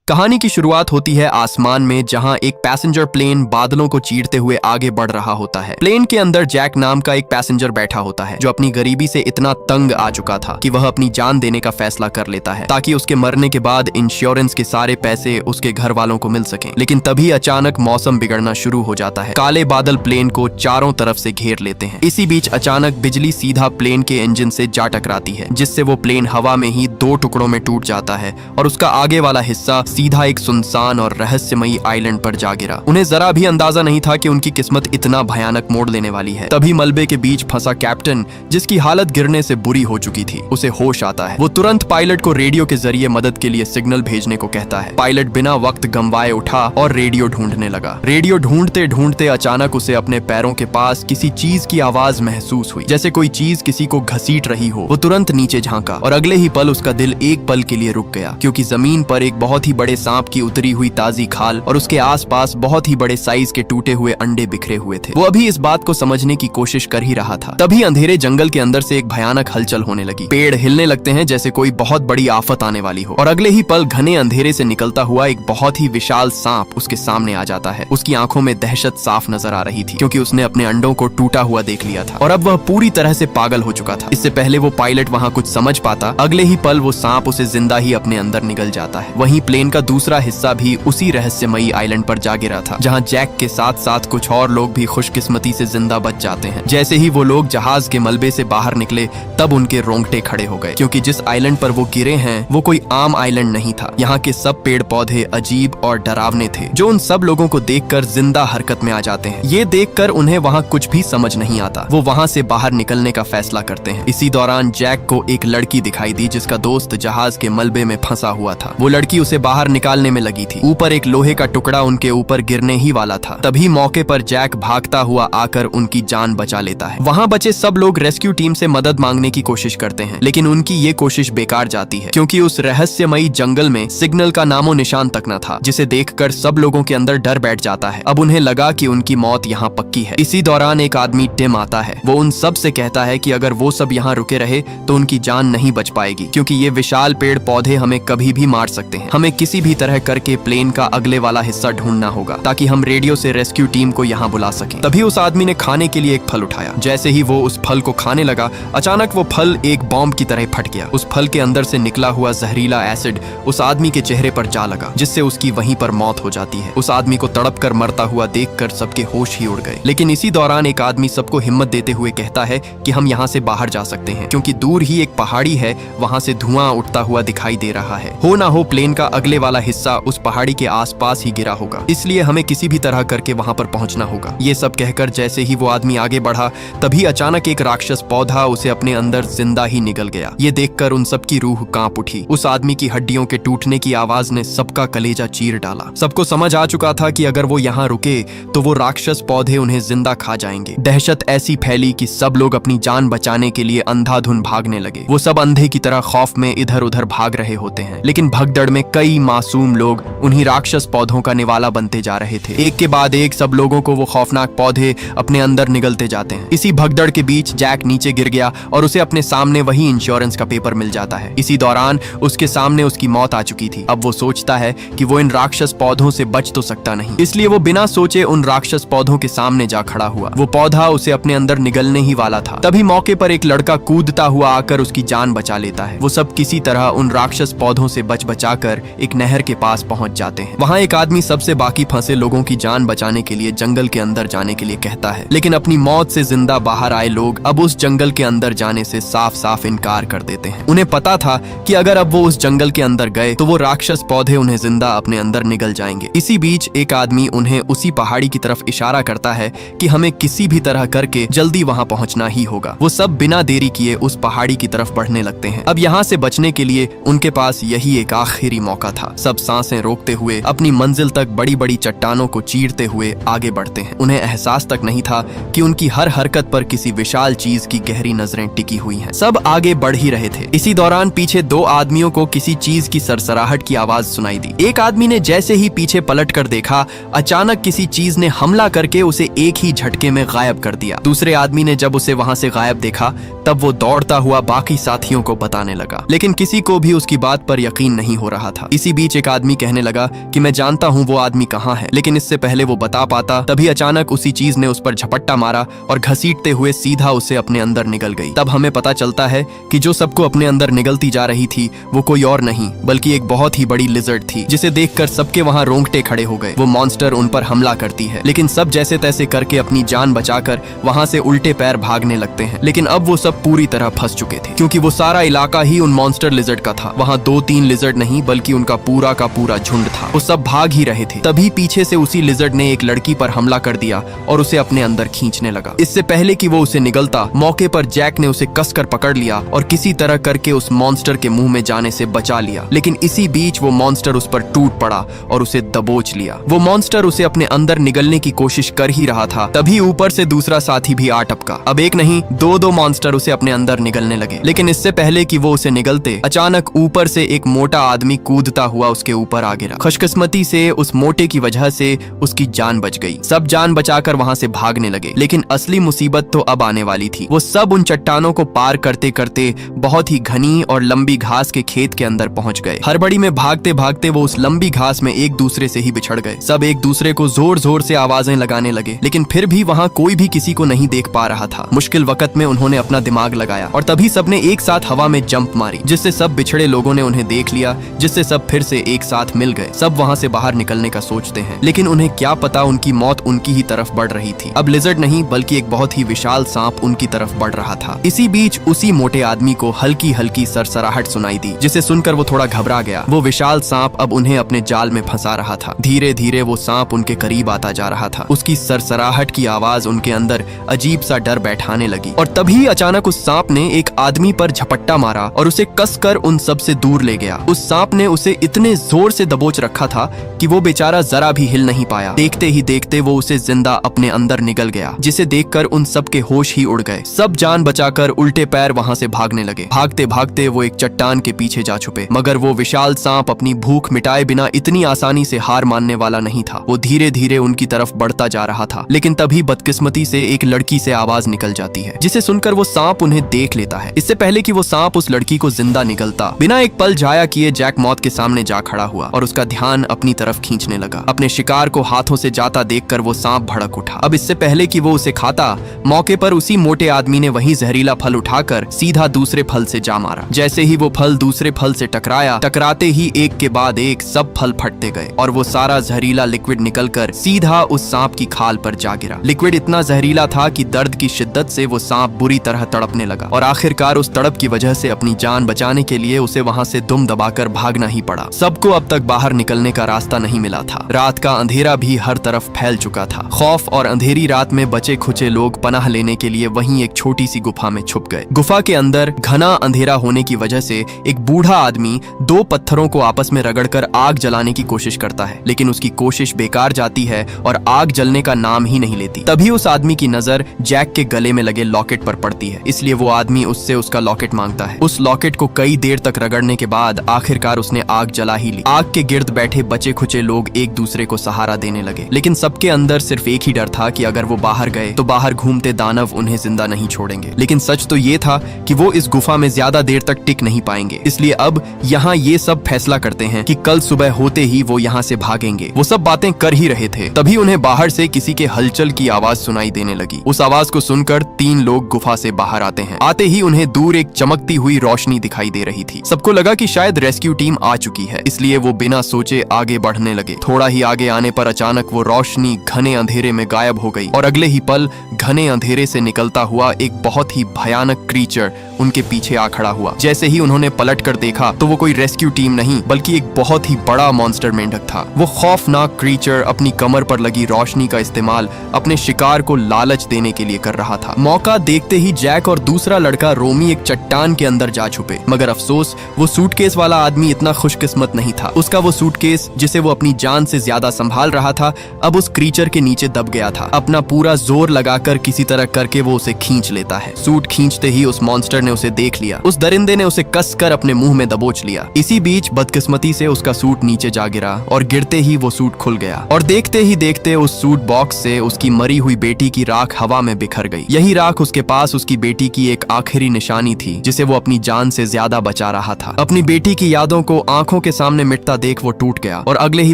कहानी की शुरुआत होती है आसमान में, जहां एक पैसेंजर प्लेन बादलों को चीरते हुए आगे बढ़ रहा होता है। प्लेन के अंदर जैक नाम का एक पैसेंजर बैठा होता है, जो अपनी गरीबी से इतना तंग आ चुका था कि वह अपनी जान देने का फैसला कर लेता है ताकि उसके मरने के बाद इंश्योरेंस के सारे पैसे उसके घर वालों को मिल सकें। लेकिन तभी अचानक मौसम बिगड़ना शुरू हो जाता है। काले बादल प्लेन को चारों तरफ से घेर लेते हैं। इसी बीच अचानक बिजली सीधा प्लेन के इंजन से जा टकराती है, जिससे वो प्लेन हवा में ही 2 टुकड़ों में टूट जाता है और उसका आगे वाला हिस्सा सीधा एक सुनसान और रहस्यमयी आइलैंड पर जा गिरा। उन्हें जरा भी अंदाजा नहीं था कि उनकी किस्मत इतना भयानक मोड़ लेने वाली है। तभी मलबे के बीच फंसा कैप्टन, जिसकी हालत गिरने से बुरी हो चुकी थी, उसे होश आता है। वो तुरंत पायलट को रेडियो के जरिए मदद के लिए सिग्नल भेजने को कहता है। पायलट बिना वक्त गंवाए उठा और रेडियो ढूंढने लगा। रेडियो ढूंढते ढूंढते अचानक उसे अपने पैरों के पास किसी चीज की आवाज महसूस हुई, जैसे कोई चीज किसी को घसीट रही हो। वो तुरंत नीचे झांका और अगले ही पल उसका दिल एक पल के लिए रुक गया, क्योंकि जमीन पर एक बहुत ही बड़े सांप की उतरी हुई ताजी खाल और उसके आसपास बहुत ही बड़े साइज के टूटे हुए अंडे बिखरे हुए थे। वो अभी इस बात को समझने की कोशिश कर ही रहा था, तभी अंधेरे जंगल के अंदर से एक भयानक हलचल होने लगी। पेड़ हिलने लगते हैं जैसे कोई बहुत बड़ी आफत आने वाली हो, और अगले ही पल घने अंधेरे से निकलता हुआ एक बहुत ही विशाल सांप उसके सामने आ जाता है। उसकी आंखों में दहशत साफ नजर आ रही थी, क्योंकि उसने अपने अंडों को टूटा हुआ देख लिया था और अब वह पूरी तरह से पागल हो चुका था। इससे पहले वो पायलट वहां कुछ समझ पाता, अगले ही पल वो सांप उसे जिंदा ही अपने अंदर निगल जाता है। वहीं प्लेन का दूसरा हिस्सा भी उसी रहस्यमयी आइलैंड पर जा गिरा था, जहां जैक के साथ साथ कुछ और लोग भी खुशकिस्मती से जिंदा बच जाते हैं। जैसे ही वो लोग जहाज के मलबे से बाहर निकले, तब उनके रोंगटे खड़े हो गए, क्योंकि जिस आइलैंड पर वो गिरे हैं वो कोई आम आइलैंड नहीं था। यहाँ के सब पेड़ पौधे अजीब और डरावने थे, जो उन सब लोगों को देखकर जिंदा हरकत में आ जाते हैं। ये देखकर उन्हें वहाँ कुछ भी समझ नहीं आता। वो वहाँ से बाहर निकलने का फैसला करते हैं। इसी दौरान जैक को एक लड़की दिखाई दी, जिसका दोस्त जहाज के मलबे में फंसा हुआ था। वो लड़की उसे बाहर निकालने में लगी थी। ऊपर एक लोहे का टुकड़ा उनके ऊपर गिरने ही वाला था। तभी मौके पर जैक भागता हुआ आकर उनकी जान बचा लेता है। वहाँ बचे सब लोग रेस्क्यू टीम से मदद मांगने की कोशिश करते हैं, लेकिन उनकी ये कोशिश बेकार जाती है, क्योंकि उस रहस्यमयी जंगल में सिग्नल का नामो निशान तक न था, जिसे देखकर सब लोगों के अंदर डर बैठ जाता है। अब उन्हें लगा कि उनकी मौत यहाँ पक्की है। इसी दौरान एक आदमी टिम आता है। वो उन सब से कहता है कि अगर वो सब यहाँ रुके रहे तो उनकी जान नहीं बच पाएगी, क्योंकि ये विशाल पेड़ पौधे हमें कभी भी मार सकते हैं। हमें किसी भी तरह करके प्लेन का अगले वाला हिस्सा ढूंढना होगा, ताकि हम रेडियो से रेस्क्यू टीम को यहाँ बुला सकें। तभी उस आदमी ने खाने के लिए एक फल उठाया। जैसे ही वो उस फल को खाने लगा, अचानक वो फल एक बॉम्ब की तरह फट गया। उस फल के अंदर से निकला हुआ जहरीला एसिड उस आदमी के चेहरे पर जा लगा, जिससे उसकी वहीं पर मौत हो जाती है। उस आदमी को तड़प कर मरता हुआ देखकर सबके होश ही उड़ गए। लेकिन इसी दौरान एक आदमी सबको हिम्मत देते हुए कहता है कि हम यहाँ से बाहर जा सकते हैं, क्योंकि दूर ही एक पहाड़ी है, वहाँ से धुआं उठता हुआ दिखाई दे रहा है। हो ना हो प्लेन का अगले वाला हिस्सा उस पहाड़ी के आसपास ही गिरा होगा, इसलिए हमें किसी भी तरह करके वहां पर पहुंचना होगा। ये सब कहकर जैसे ही वो आदमी आगे बढ़ा, तभी अचानक एक राक्षस पौधा उसे अपने अंदर जिंदा ही निगल गया। ये देखकर उन सबकी रूह कांप उठी। उस आदमी की हड्डियों के टूटने की आवाज ने सबका कलेजा चीर डाला। सबको समझ आ चुका था कि अगर वो यहाँ रुके तो वो राक्षस पौधे उन्हें जिंदा खा जाएंगे। दहशत ऐसी फैली कि सब लोग अपनी जान बचाने के लिए अंधाधुन भागने लगे। वो सब अंधे की तरह खौफ में इधर उधर भाग रहे होते हैं, लेकिन भगदड़ में कई मासूम लोग उन्हीं राक्षस पौधों का निवाला बनते जा रहे थे। एक के बाद एक सब लोगों को वो खौफनाक पौधे अपने अंदर निगलते जाते हैं। इसी भगदड़ के बीच जैक नीचे गिर गया और उसे अपने सामने वही इंश्योरेंस का पेपर मिल जाता है। इसी दौरान उसके सामने उसकी मौत आ चुकी थी। अब वो सोचता है कि वो इन राक्षस पौधों से बच तो सकता नहीं, इसलिए वो बिना सोचे उन राक्षस पौधों के सामने जा खड़ा हुआ। वो पौधा उसे अपने अंदर निगलने ही वाला था। तभी मौके पर एक लड़का कूदता हुआ आकर उसकी जान बचा लेता है। वो सब किसी तरह उन राक्षस पौधों से बच बचाकर एक नहर के पास पहुंच जाते हैं। वहां एक आदमी सबसे बाकी फंसे लोगों की जान बचाने के लिए जंगल के अंदर जाने के लिए कहता है, लेकिन अपनी मौत से जिंदा बाहर आए लोग अब उस जंगल के अंदर जाने से साफ साफ इनकार कर देते हैं। उन्हें पता था कि अगर अब वो उस जंगल के अंदर गए तो वो राक्षस पौधे उन्हें जिंदा अपने अंदर निगल जाएंगे। इसी बीच एक आदमी उन्हें उसी पहाड़ी की तरफ इशारा करता है कि हमें किसी भी तरह करके जल्दी वहां पहुंचना ही होगा। वो सब बिना देरी किए उस पहाड़ी की तरफ बढ़ने लगते हैं। अब यहाँ से बचने के लिए उनके पास यही एक आखिरी मौका था। सब सांसें रोकते हुए अपनी मंजिल तक बड़ी बड़ी चट्टानों को चीरते हुए आगे बढ़ते हैं। उन्हें एहसास तक नहीं था कि उनकी हर हरकत पर किसी विशाल चीज की गहरी नजरें टिकी हुई हैं। सब आगे बढ़ ही रहे थे। इसी दौरान पीछे 2 आदमियों को किसी चीज की सरसराहट की आवाज सुनाई दी। एक आदमी ने जैसे ही पीछे पलट कर देखा, अचानक किसी चीज ने हमला करके उसे एक ही झटके में गायब कर दिया। दूसरे आदमी ने जब उसे वहां से गायब देखा, तब वो दौड़ता हुआ बाकी साथियों को बताने लगा, लेकिन किसी को भी उसकी बात पर यकीन नहीं हो रहा था। इसी बीच एक आदमी कहने लगा कि मैं जानता हूँ वो आदमी कहाँ है, लेकिन इससे पहले वो बता पाता तभी अचानक उसी चीज ने उस पर झपट्टा मारा और घसीटते हुए सीधा उसे अपने अंदर निगल गई। तब हमें पता चलता है कि जो सबको अपने अंदर निगलती जा रही थी वो कोई और नहीं बल्कि एक बहुत ही बड़ी लिजर्ड थी, जिसे देखकर सबके वहाँ रोंगटे खड़े हो गए। वो मॉन्स्टर उन पर हमला करती है, लेकिन सब जैसे तैसे करके अपनी जान बचाकर वहाँ से उल्टे पैर भागने लगते हैं। लेकिन अब वो सब पूरी तरह फंस चुके थे, क्योंकि वो सारा इलाका ही उन मॉन्स्टर लिजर्ड का था। वहाँ 2-3 लिजर्ड नहीं बल्कि उनका पूरा का पूरा झुंड था। वो सब भाग ही रहे थे। तभी पीछे से उसी लिजर्ड ने एक लड़की पर हमला कर दिया और उसे अपने अंदर खींचने लगा। इससे पहले कि वो उसे निगलता, मौके पर जैक ने उसे कसकर पकड़ लिया और किसी तरह करके उस मॉन्स्टर के मुंह में जाने से बचा लिया। लेकिन इसी बीच वो मॉन्स्टर उस पर टूट पड़ा और उसे दबोच लिया। वो मॉन्स्टर उसे अपने अंदर निगलने की कोशिश कर ही रहा था, तभी ऊपर से दूसरा साथी भी आ टपका। अब एक नहीं 2-2 मॉन्स्टर उसे अपने अंदर निगलने लगे। लेकिन इससे पहले कि वो उसे निगलते, अचानक ऊपर से एक मोटा आदमी कूदता हुआ उसके ऊपर आ गिरा। खुशकिस्मती से उस मोटे की वजह से उसकी जान बच गई। सब जान बचाकर वहां से भागने लगे। लेकिन असली मुसीबत तो अब आने वाली थी। वो सब उन चट्टानों को पार करते करते बहुत ही घनी और लंबी घास के खेत के अंदर पहुंच गए। हड़बड़ी में भागते भागते वो उस लंबी घास में एक दूसरे से ही बिछड़ गए। सब एक दूसरे को जोर जोर से आवाजें लगाने लगे, लेकिन फिर भी वहाँ कोई भी किसी को नहीं देख पा रहा था। मुश्किल वक्त में उन्होंने अपना दिमाग लगाया और तभी सबने एक साथ हवा में जंप मारी, जिससे सब बिछड़े लोगों ने उन्हें देख लिया, जिससे सब फिर से एक साथ मिल गए। सब वहाँ से बाहर निकलने का सोचते हैं, लेकिन उन्हें क्या पता उनकी मौत उनकी ही तरफ बढ़ रही थी। अब लिजर्ड नहीं बल्कि एक बहुत ही विशाल सांप उनकी तरफ बढ़ रहा था। इसी बीच उसी मोटे आदमी को हल्की हल्की सरसराहट सुनाई दी, जिसे सुनकर वो थोड़ा घबरा गया। वो विशाल सांप अब उन्हें अपने जाल में फंसा रहा था। धीरे धीरे वो सांप उनके करीब आता जा रहा था। उसकी सरसराहट की आवाज उनके अंदर अजीब सा डर बैठाने लगी और तभी अचानक उस सांप ने एक आदमी पर झपट्टा मारा और उसे कसकर उन सब से दूर ले गया। उस सांप ने उसे इतने जोर से दबोच रखा था कि वो बेचारा जरा भी हिल नहीं पाया। देखते ही देखते वो उसे जिंदा अपने अंदर निगल गया, जिसे देखकर उन सब के होश ही उड़ गए। सब जान बचाकर उल्टे पैर वहाँ से भागने लगे। भागते भागते वो एक चट्टान के पीछे जा छुपे, मगर वो विशाल सांप अपनी भूख मिटाए बिना इतनी आसानी से हार मानने वाला नहीं था। वो धीरे धीरे उनकी तरफ बढ़ता जा रहा था। लेकिन तभी बदकिस्मती से एक लड़की से आवाज निकल जाती है, जिसे सुनकर वो सांप उन्हें देख लेता है। इससे पहले कि वो सांप उस लड़की को जिंदा निगलता, बिना एक पल जाया किए जैक मौत के सामने जा खड़ा हुआ और उसका ध्यान अपनी तरफ खींचने लगा। अपने शिकार को हाथों से जाता देखकर वो सांप भड़क उठा। अब इससे पहले कि वो उसे खाता, मौके पर उसी मोटे आदमी ने वही जहरीला फल उठाकर सीधा दूसरे फल से जा मारा। जैसे ही वो फल दूसरे फल से टकराया, टकराते ही एक के बाद एक सब फल फटते गए और वो सारा जहरीला लिक्विड निकलकर सीधा उस सांप की खाल पर जा गिरा। लिक्विड इतना जहरीला था कि दर्द की शिद्दत से वो सांप बुरी तरह तड़पने लगा और आखिरकार उस तड़प की वजह से अपनी जान बचाने के लिए उसे वहाँ से दुम दबाकर भागना ही पड़ा। सबको अब तक बाहर निकलने का रास्ता नहीं मिला था। रात का अंधेरा भी हर तरफ फैल चुका था। खौफ और अंधेरी रात में बचे खुचे लोग पनाह लेने के लिए वहीं एक छोटी सी गुफा में छुप गए। गुफा के अंदर घना अंधेरा होने की वजह से एक बूढ़ा आदमी 2 पत्थरों को आपस में रगड़कर आग जलाने की कोशिश करता है, लेकिन उसकी कोशिश बेकार जाती है और आग जलने का नाम ही नहीं लेती। तभी उस आदमी की नजर जैक के गले में लगे लॉकेट पर पड़ती है, इसलिए वो आदमी उससे उसका लॉकेट मांगता है। उस लॉकेट को कई देर तक रगड़ने के बाद आखिरकार उसने आग जला ही ली। आग के गिर्द बैठे बचे खुचे लोग एक दूसरे को सहारा देने लगे, लेकिन सबके अंदर सिर्फ एक ही डर था कि अगर वो बाहर गए तो बाहर घूमते दानव उन्हें जिंदा नहीं छोड़ेंगे। लेकिन सच तो ये था कि वो इस गुफा में ज्यादा देर तक टिक नहीं पाएंगे, इसलिए अब यहाँ ये सब फैसला करते हैं कि कल सुबह होते ही वो यहाँ से भागेंगे। वो सब बातें कर ही रहे थे, तभी उन्हें बाहर से किसी के हलचल की आवाज सुनाई देने लगी। उस आवाज को सुनकर 3 लोग गुफा से बाहर आते हैं। आते ही उन्हें दूर एक चमकती हुई रोशनी दिखाई दे रही थी। सबको लगा कि शायद रेस्क्यू टीम आ चुकी है, इसलिए वो बिना सोचे आगे बढ़ने लगे। थोड़ा ही आगे आने पर अचानक वो रोशनी घने अंधेरे में गायब हो गई और अगले ही पल घने अंधेरे से निकलता हुआ एक बहुत ही भयानक क्रीचर उनके पीछे आ खड़ा हुआ। जैसे ही उन्होंने पलट कर देखा तो वो कोई रेस्क्यू टीम नहीं बल्कि एक बहुत ही बड़ा मॉन्स्टर मेंढक था। वो खौफनाक क्रीचर अपनी कमर पर लगी रोशनी का इस्तेमाल अपने शिकार को लालच देने के लिए कर रहा था। मौका देखते ही जैक और दूसरा लड़का रोमी एक चट्टान के अंदर जा छुपे, मगर अफसोस वो सूटकेस वाला आदमी इतना खुशकिस्मत नहीं था। उसका वो सूटकेस जिसे वो अपनी जान से ज्यादा संभाल रहा था अब उस क्रीचर के नीचे दब गया था। अपना पूरा जोर लगाकर किसी तरह करके वो उसे खींच लेता है। सूट खींचते ही उस मॉन्स्टर ने उसे देख लिया। उस दरिंदे ने उसे कसकर अपने मुंह में दबोच लिया। इसी बीच बदकिस्मती से उसका सूट नीचे जा गिरा और गिरते ही वो सूट खुल गया और देखते ही देखते उस सूट बॉक्स से उसकी मरी हुई बेटी की राख हवा में बिखर गई। यही राख उसके पास उसकी बेटी की एक आखिरी निशानी थी जिसे वो अपनी जान से ज्यादा बचा रहा था। अपनी बेटी की यादों को आंखों के सामने मिटता देख वो टूट गया और अगले ही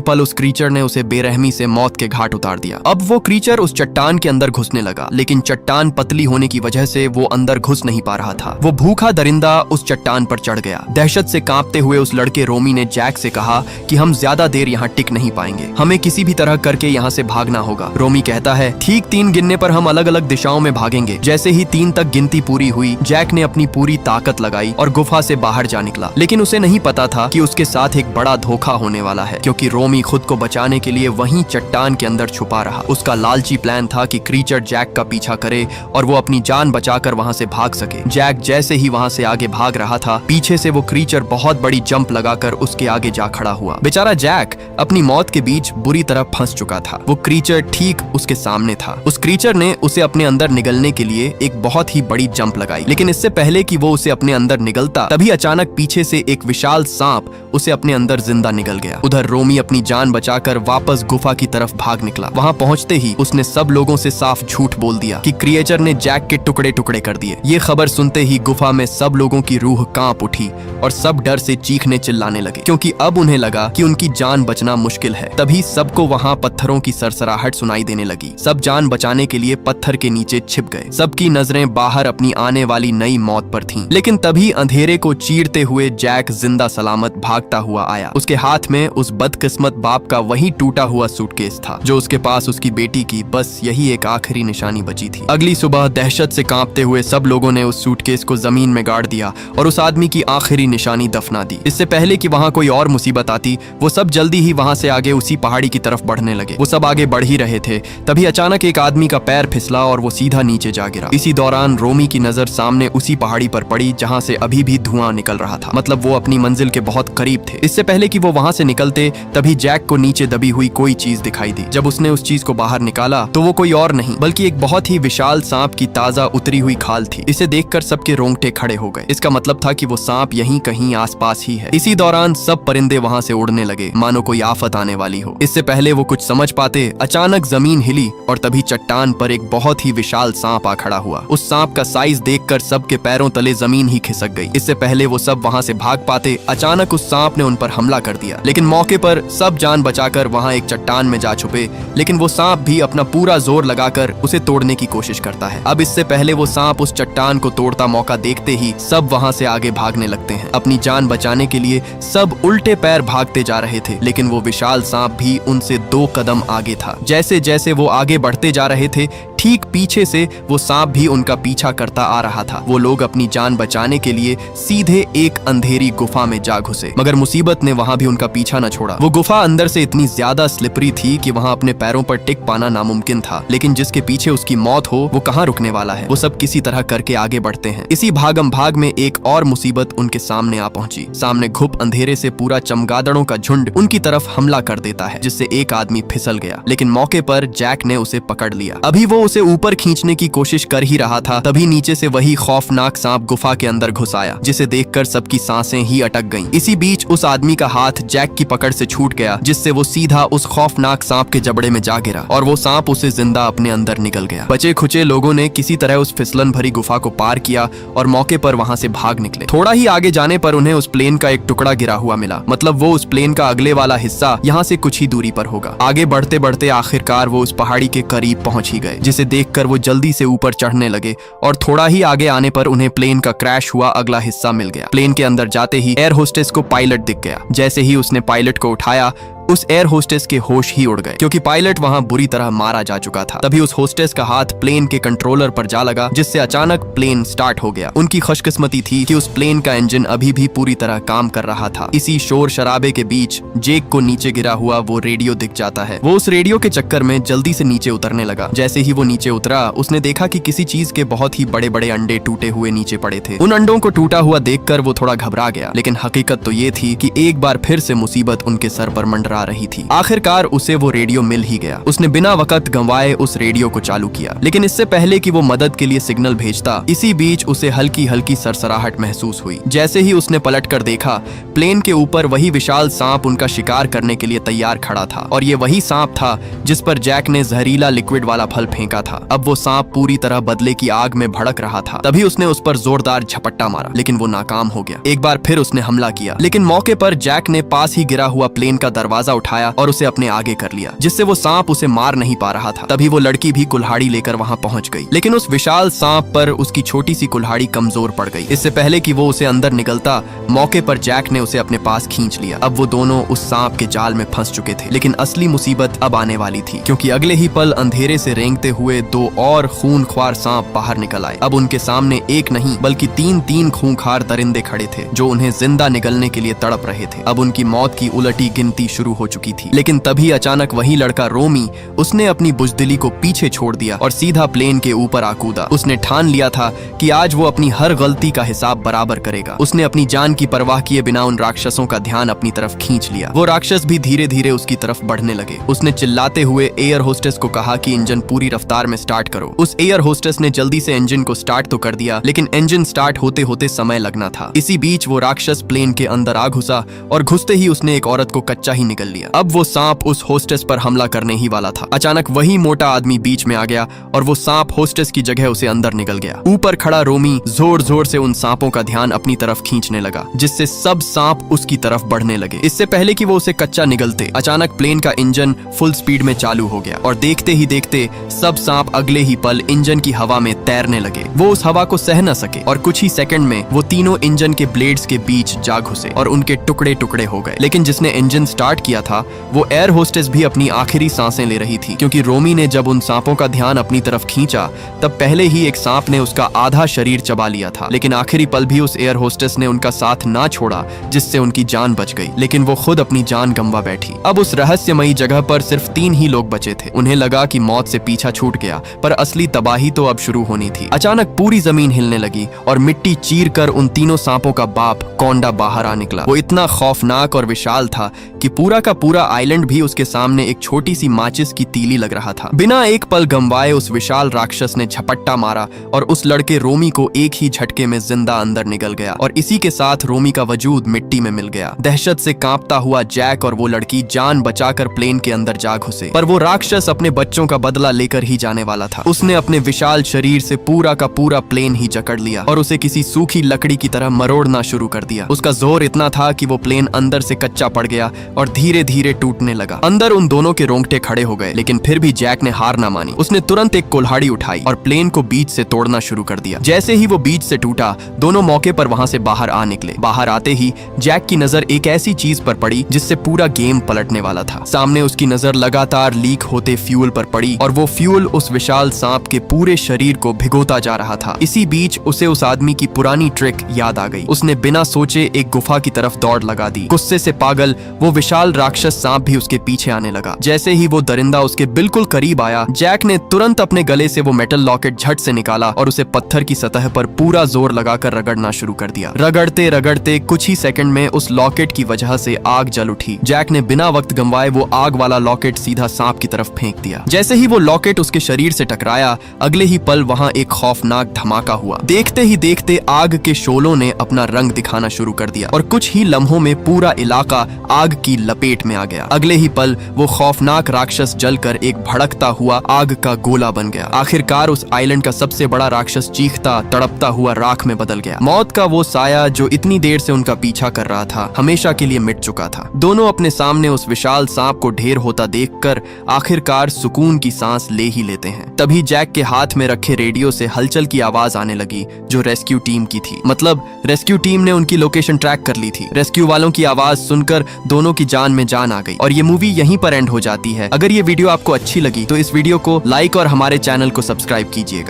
पल उस क्रीचर ने उसे बेरहमी से मौत के घाट उतार दिया। अब वो क्रीचर उस चट्टान के अंदर घुसने लगा, लेकिन चट्टान पतली होने की वजह से वो अंदर घुस नहीं पा रहा था। वो भूखा दरिंदा उस चट्टान पर चढ़ गया। दहशत से कांपते हुए उस लड़के रोमी ने जैक से कहा कि हम ज्यादा देर यहाँ टिक नहीं पाएंगे, हमें किसी भी तरह करके यहाँ से भागना होगा। रोमी कहता है ठीक 3 गिनने पर हम अलग अलग दिशाओं में भागेंगे। जैसे ही 3 तक गिनती पूरी हुई, जैक ने अपनी पूरी ताकत लगाई और गुफा से बाहर जा निकला। लेकिन उसे नहीं पता था कि उसके साथ एक बड़ा धोखा होने वाला है, क्योंकि रोमी खुद को बचाने के लिए वहीं चट्टान के अंदर छुपा रहा। उसका लालची प्लान था कि क्रीचर जैक का पीछा करे और वो अपनी जान बचाकर वहां से भाग सके। जैक जैसे ही वहां से आगे भाग रहा था, पीछे से वो क्रीचर बहुत बड़ी जंप लगाकर उसके आगे जा खड़ा हुआ। बेचारा जैक अपनी मौत के बीच बुरी तरह फंस चुका था। वो क्रीचर ठीक उसके सामने था। उस क्रीचर ने उसे अपने अंदर निगलने के लिए एक बहुत ही बड़ी जंप लगाई, लेकिन इससे पहले कि वो उसे अपने अंदर निगलता, तभी अचानक पीछे से एक विशाल सांप उसे अपने अंदर जिंदा निगल गया। उधर रोमी अपनी जान बचाकर वापस गुफा की तरफ भाग निकला। वहां पहुंचते ही उसने सब लोगों से साफ झूठ बोल दिया कि क्रिएचर ने जैक के टुकड़े टुकड़े कर दिए। ये खबर सुनते ही गुफा में सब लोगों की रूह कांप उठी और सब डर से चीखने चिल्लाने लगे, क्योंकि अब उन्हें लगा कि उनकी जान बचना मुश्किल है। तभी सबको वहां पत्थरों की सरसराहट सुनाई देने लगी। सब जान बचाने के लिए पत्थर के नीचे छिप गए। सबकी नजरें बाहर अपनी आने वाली नई मौत पर थीं। लेकिन तभी अंधेरे को चीरते हुए जैक जिंदा सलामत भागता हुआ आया। उसके हाथ में उस बदकिस्मत बाप का वही टूटा हुआ सूटकेस था जो उसके पास उसकी बेटी की बस यही एक आखिरी निशानी बची थी। अगली सुबह दहशत से कांपते हुए सब लोगों ने उस सूटकेस को जमीन में गाड़ दिया और उस आदमी की आखिरी निशानी दफना दी। इससे पहले कि वहां कोई और मुसीबत आती, वो सब जल्दी ही वहां से आगे उसी पहाड़ी की तरफ बढ़ने लगे। वो सब आगे बढ़ ही रहे थे, तभी अचानक एक आदमी का पैर फिसला और वो सीधा नीचे जा गिरा। इसी दौरान रोमी की नजर सामने उसी पहाड़ी पर पड़ी जहां से अभी भी धुआं निकल रहा था। मतलब वो अपनी मंजिल के बहुत करीब थे। इससे पहले कि वो वहां से निकलते, तभी जैक को नीचे दबी हुई कोई चीज दिखाई दी। जब उसने उस चीज को बाहर निकाला तो वो कोई और नहीं बल्कि एक बहुत ही विशाल सांप की ताजा उतरी हुई खाल थी। इसे देखकर सबके रोंगटे खड़े हो गए। इसका मतलब था कि वो सांप यहीं कहीं आसपास ही है। इसी दौरान सब परिंदे वहां से उड़ने लगे, मानो कोई आफत आने वाली हो। इससे पहले वो कुछ समझ पाते, अचानक जमीन हिली और तभी चट्टान पर एक बहुत ही विशाल सांप आ खड़ा हुआ। उस सांप का साइज देखकर सबके पैरों तले जमीन ही खिसक गई। इससे पहले वो सब वहां से भाग पाते, अचानक उस सांप ने उन पर हमला कर दिया। लेकिन मौके पर सब जान बचाकर वहां एक चट्टान में जा छुपे, लेकिन वो सांप भी अपना पूरा जोर लगाकर उसे तोड़ने की कोशिश करता है। अब इससे पहले वो सांप उस चट्टान को तोड़ता मौका देखते ही सब वहां से आगे भागने लगते हैं। अपनी जान बचाने के लिए सब उल्टे पैर भागते जा रहे थे, लेकिन वो विशाल सांप भी उनसे 2 कदम आगे था। जैसे जैसे वो आगे बढ़ते जा रहे थे, ठीक पीछे से वो सांप भी उनका पीछा करता आ रहा था। वो लोग अपनी जान बचाने के लिए सीधे एक अंधेरी गुफा में जा घुसे, मगर मुसीबत ने वहां भी उनका पीछा न छोड़ा। वो गुफा अंदर से इतनी ज्यादा स्लिपरी थी कि वहां अपने पैरों पर टिक पाना नामुमकिन था। लेकिन जिसके पीछे उसकी मौत हो, वो कहां रुकने वाला है। वो सब किसी तरह करके आगे बढ़ते हैं। इसी भागम भाग में एक और मुसीबत उनके सामने आ पहुंची। सामने घुप अंधेरे से पूरा चमगादड़ों का झुंड उनकी तरफ हमला कर देता है, जिससे एक आदमी फिसल गया। लेकिन मौके पर जैक ने उसे पकड़ लिया। अभी वो उसे ऊपर खींचने की कोशिश कर ही रहा था, तभी नीचे से वही खौफनाक सांप गुफा के अंदर घुस आया, जिसे देखकर सबकी सांसें ही अटक गईं। इसी बीच उस आदमी का हाथ जैक की पकड़ से छूट गया, जिससे वो सीधा उस खौफनाक सांप के जबड़े में जा गिरा और वो सांप उसे जिंदा अपने अंदर निकल गया। बचे खुचे लोगों ने किसी तरह उस फिसलन भरी गुफा को पार किया और मौके पर वहां से भाग निकले। थोड़ा ही आगे जाने पर उन्हें उस प्लेन का एक टुकड़ा गिरा हुआ मिला। मतलब वो उस प्लेन का अगले वाला हिस्सा यहाँ से कुछ ही दूरी पर होगा। आगे बढ़ते बढ़ते आखिरकार वो उस पहाड़ी के करीब पहुंच ही गए, जिसे देखकर वो जल्दी से ऊपर चढ़ने लगे और थोड़ा ही आगे आने पर उन्हें प्लेन का क्रैश हुआ अगला हिस्सा मिल गया। प्लेन के अंदर जाते ही एयर होस्टेस को पायलट दिख गया। जैसे ही उसने पायलट को उठाया, उस एयर होस्टेस के होश ही उड़ गए, क्योंकि पायलट वहां बुरी तरह मारा जा चुका था। तभी उस होस्टेस का हाथ प्लेन के कंट्रोलर पर जा लगा, जिससे अचानक प्लेन स्टार्ट हो गया। उनकी खुशकिस्मती थी कि उस प्लेन का इंजन अभी भी पूरी तरह काम कर रहा था। इसी शोर शराबे के बीच जेक को नीचे गिरा हुआ वो रेडियो दिख जाता है। वो उस रेडियो के चक्कर में जल्दी से नीचे उतरने लगा। जैसे ही वो नीचे उतरा, उसने देखा कि किसी चीज के बहुत ही बड़े बड़े अंडे टूटे हुए नीचे पड़े थे। उन अंडों को टूटा हुआ देखकर वो थोड़ा घबरा गया, लेकिन हकीकत तो ये थी कि एक बार फिर से मुसीबत उनके सर पर मंडरा आ रही थी। आखिरकार उसे वो रेडियो मिल ही गया। उसने बिना वक्त गंवाए उस रेडियो को चालू किया, लेकिन इससे पहले कि वो मदद के लिए सिग्नल भेजता, इसी बीच उसे हल्की हल्की सरसराहट महसूस हुई। जैसे ही उसने पलटकर देखा, प्लेन के ऊपर वही विशाल सांप उनका शिकार करने के लिए तैयार खड़ा था, और ये वही सांप था जिस पर जैक ने जहरीला लिक्विड वाला फल फेंका था। अब वो सांप पूरी तरह बदले की आग में भड़क रहा था। तभी उसने उस पर जोरदार झपट्टा मारा, लेकिन वो नाकाम हो गया। एक बार फिर उसने हमला किया, लेकिन मौके पर जैक ने पास ही गिरा हुआ प्लेन का दरवाजा उठाया और उसे अपने आगे कर लिया, जिससे वो सांप उसे मार नहीं पा रहा था। तभी वो लड़की भी कुल्हाड़ी लेकर वहां पहुंच गई, लेकिन उस विशाल सांप पर उसकी छोटी सी कुल्हाड़ी कमजोर पड़ गई। इससे पहले कि वो उसे अंदर निकलता, मौके पर जैक ने उसे अपने पास खींच लिया। अब वो दोनों उस सांप के जाल में फंस चुके थे, लेकिन असली मुसीबत अब आने वाली थी, क्योंकि अगले ही पल अंधेरे से रेंगते हुए दो और खूनख्वार सांप बाहर निकल आए। अब उनके सामने एक नहीं बल्कि तीन खूंखार दरिंदे खड़े थे, जो उन्हें जिंदा निगलने के लिए तड़प रहे थे। अब उनकी मौत की उलटी गिनती शुरू हो चुकी थी, लेकिन तभी अचानक वही लड़का रोमी, उसने अपनी बुजदिली को पीछे छोड़ दिया और सीधा प्लेन के ऊपर आ कूदा। उसने ठान लिया था कि आज वो अपनी हर गलती का हिसाब बराबर करेगा। उसने अपनी जान की परवाह किए बिना उन राक्षसों का ध्यान अपनी तरफ खींच लिया। वो राक्षस भी धीरे धीरे उसकी तरफ बढ़ने लगे। उसने चिल्लाते हुए एयर होस्टेस को कहा कि इंजन पूरी रफ्तार में स्टार्ट करो। उस एयर होस्टेस ने जल्दी से इंजन को स्टार्ट तो कर दिया, लेकिन इंजन स्टार्ट होते होते समय लगना था। इसी बीच वो राक्षस प्लेन के अंदर आ घुसा और घुसते ही उसने एक औरत को कच्चा ही निगल लिया। अब वो सांप उस होस्टेस पर हमला करने ही वाला था। अचानक वही मोटा आदमी बीच में आ गया और वो सांप होस्टेस की जगह उसे अंदर निगल गया। ऊपर खड़ा रोमी जोर जोर से उन सांपों का ध्यान अपनी तरफ खींचने लगा, जिससे सब सांप उसकी तरफ बढ़ने लगे। इससे पहले कि वो उसे कच्चा निगलते, अचानक प्लेन का इंजन फुल स्पीड में चालू हो गया और देखते ही देखते सब सांप अगले ही पल इंजन की हवा में तैरने लगे। वो उस हवा को सह न सके और कुछ ही सेकंड में वो तीनों इंजन के ब्लेड्स के बीच जा घुसे और उनके टुकड़े टुकड़े हो गए। लेकिन जिसने इंजन स्टार्ट किया था, वो एयर होस्टेस भी अपनी आखिरी सांसें ले रही थी, क्योंकि रोमी ने जब उन सांपों का ध्यान अपनी तरफ खींचा, तब पहले ही एक सांप ने उसका आधा शरीर चबा लिया था। लेकिन आखिरी पल भी उस एयर होस्टेस ने उनका साथ ना छोड़ा, जिससे उनकी जान बच गई, लेकिन वो खुद अपनी जान गंवा बैठी। अब उस रहस्यमयी जगह पर सिर्फ 3 ही लोग बचे थे। उन्हें लगा कि मौत से पीछा छूट गया, पर असली तबाही तो अब शुरू होनी थी। अचानक पूरी जमीन हिलने लगी और मिट्टी चीर कर उन तीनों सांपों का बाप कोंडा बाहर आ निकला। वो इतना खौफनाक और विशाल था कि पूरा का पूरा आइलैंड भी उसके सामने एक छोटी सी माचिस की तीली लग रहा था। बिना एक पल गंवाए उस विशाल राक्षस ने झपट्टा मारा और उस लड़के रोमी को एक ही झटके में जिंदा अंदर निगल गया, और इसी के साथ रोमी का वजूद मिट्टी में मिल गया। दहशत से कांपता हुआ जैक और वो लड़की जान बचाकर प्लेन के अंदर जा घुसे, पर वो राक्षस अपने बच्चों का बदला लेकर ही जाने वाला था। उसने अपने विशाल शरीर से पूरा का पूरा प्लेन ही जकड़ लिया और उसे किसी सूखी लकड़ी की तरह मरोड़ना शुरू कर दिया। उसका जोर इतना था कि वो प्लेन अंदर से कच्चा पड़ गया और धीरे धीरे टूटने लगा। अंदर उन दोनों के रोंगटे खड़े हो गए, लेकिन फिर भी जैक ने हार ना मानी। उसने तुरंत एक कुल्हाड़ी उठाई और प्लेन को बीच से तोड़ना शुरू कर दिया। जैसे ही वो बीच से टूटा, दोनों मौके पर वहां से बाहर आ निकले। बाहर आते ही जैक की नजर एक ऐसी चीज पर पड़ी जिससे पूरा गेम पलटने वाला था। सामने उसकी नजर लगातार लीक होते फ्यूल पर पड़ी और वो फ्यूल उस विशाल सांप के पूरे शरीर को भिगोता जा रहा था। इसी बीच उसे उस आदमी की पुरानी ट्रिक याद आ गई। उसने बिना सोचे एक गुफा की तरफ दौड़ लगा दी। गुस्से से पागल वो विशाल राक्षस सांप भी उसके पीछे आने लगा। जैसे ही वो दरिंदा उसके बिल्कुल करीब आया, जैक ने तुरंत अपने गले से वो मेटल लॉकेट झट से निकाला और उसे पत्थर की सतह पर पूरा जोर लगाकर रगड़ना शुरू कर दिया। रगड़ते रगड़ते कुछ ही सेकंड में उस लॉकेट की वजह से आग जल उठी। जैक ने बिना वक्त गंवाए वो आग वाला लॉकेट सीधा सांप की तरफ फेंक दिया। जैसे ही वो लॉकेट उसके शरीर से टकराया, अगले ही पल वहां एक खौफनाक धमाका हुआ। देखते ही देखते आग के शोलों ने अपना रंग दिखाना शुरू कर दिया और कुछ ही लम्हों में पूरा इलाका आग की लपेट में आ गया। अगले ही पल वो खौफनाक राक्षस जलकर एक भड़कता हुआ आग का गोला बन गया। आखिरकार उस आइलैंड का सबसे बड़ा राक्षस चीखता तड़पता हुआ राख में बदल गया। मौत का वो साया जो इतनी देर से उनका पीछा कर रहा था, हमेशा के लिए मिट चुका था। दोनों अपने सामने उस विशाल सांप को ढेर होता देखकर आखिरकार सुकून की सांस ले ही लेते हैं। तभी जैक के हाथ में रखे रेडियो से हलचल की आवाज आने लगी, जो रेस्क्यू टीम की थी। मतलब रेस्क्यू टीम ने उनकी लोकेशन ट्रैक कर ली थी। रेस्क्यू वालों की आवाज सुनकर दोनों की जान में जान आ गई और ये मूवी यहीं पर एंड हो जाती है। अगर ये वीडियो आपको अच्छी लगी तो इस वीडियो को लाइक और हमारे चैनल को सब्सक्राइब कीजिएगा।